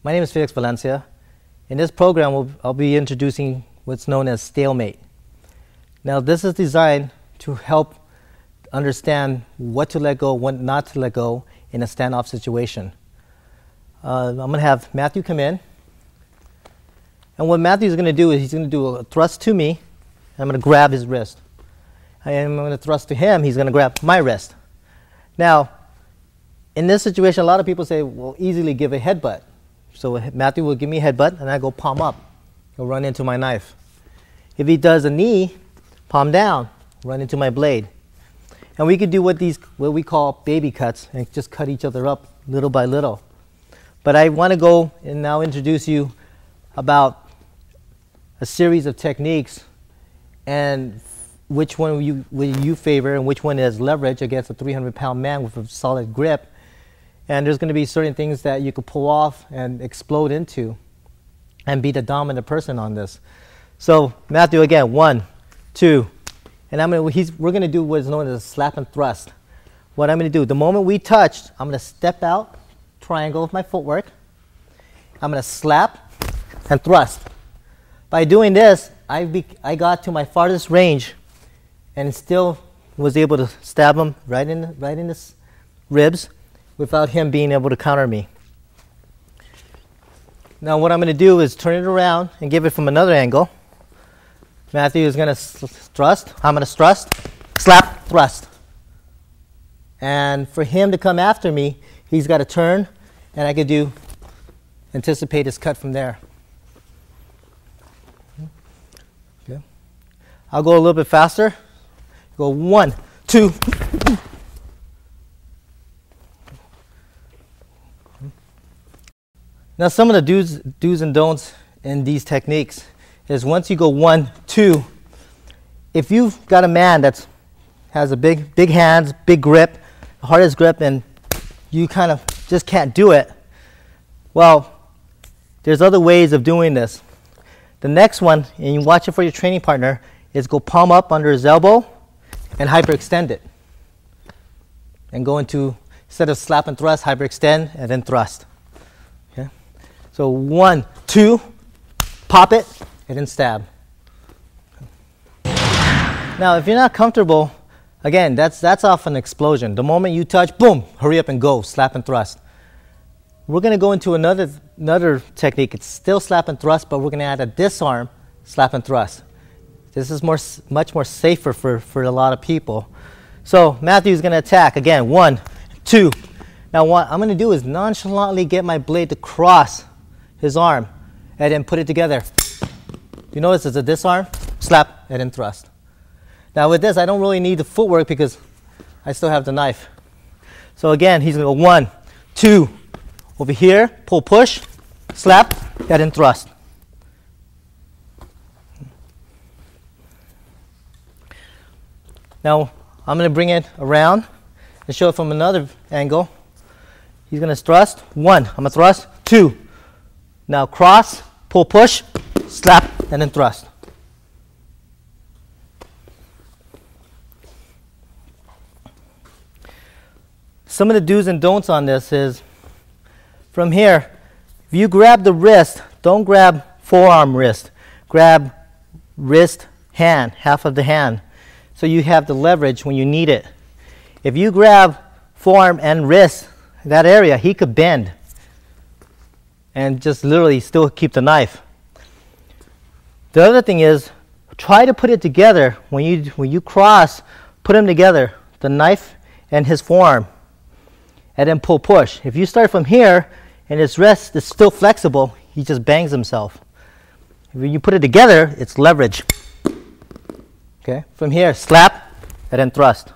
My name is Felix Valencia. In this program, I'll be introducing what's known as stalemate. Now, this is designed to help understand what to let go, what not to let go in a standoff situation. I'm going to have Matthew come in. And what Matthew is going to do is he's going to do a thrust to me, and I'm going to grab his wrist. And I'm going to thrust to him, he's going to grab my wrist. Now, in this situation, a lot of people say, well, easily give a headbutt. So Matthew will give me a headbutt, and I go palm up. He'll run into my knife. If he does a knee, palm down, run into my blade. And we could do what we call baby cuts and just cut each other up little by little. But I want to go and now introduce you about a series of techniques and which one will you favor and which one is leverage against a 300-pound man with a solid grip. And there's going to be certain things that you could pull off and explode into and be the dominant person on this. So Matthew, again, 1, 2, and we're going to do what is known as a slap and thrust. What I'm going to do, the moment we touch, I'm going to step out, triangle with my footwork. I'm going to slap and thrust. By doing this, I got to my farthest range and still was able to stab him right in his ribs without him being able to counter me. Now what I'm going to do is turn it around and give it from another angle. Matthew is going to thrust. I'm going to thrust, slap, thrust. And for him to come after me, he's got to turn, and I could anticipate his cut from there. Okay. I'll go a little bit faster. Go 1, 2. Now some of the do's and don'ts in these techniques is once you go 1, 2, if you've got a man that has a big hands, big grip, the hardest grip, and you kind of just can't do it, well, there's other ways of doing this. The next one, and you watch it for your training partner, is go palm up under his elbow and hyperextend it. And go into, instead of slap and thrust, hyperextend and then thrust. Okay? So 1, 2, pop it, and then stab. Now, if you're not comfortable, again, that's off an explosion. The moment you touch, boom, hurry up and go, slap and thrust. We're going to go into another technique. It's still slap and thrust, but we're going to add a disarm, slap and thrust. This is much more safer for a lot of people. So Matthew's going to attack. Again, 1, 2. Now what I'm going to do is nonchalantly get my blade to cross his arm and then put it together. You notice it's a disarm, slap, and then thrust. Now with this, I don't really need the footwork because I still have the knife. So again, he's going to go 1, 2. Over here, pull, push, slap, and then thrust. Now, I'm going to bring it around and show it from another angle. He's going to thrust. 1, I'm going to thrust. 2. Now cross, pull, push, slap, and then thrust. Some of the do's and don'ts on this is, from here, if you grab the wrist, don't grab forearm wrist. Grab wrist, hand, half of the hand, so you have the leverage when you need it. If you grab forearm and wrist, that area, he could bend and just literally still keep the knife. The other thing is, try to put it together. When you cross, put them together, the knife and his forearm, and then pull, push. If you start from here and his wrist is still flexible, he just bangs himself. When you put it together, it's leverage. Okay, from here, slap, and then thrust.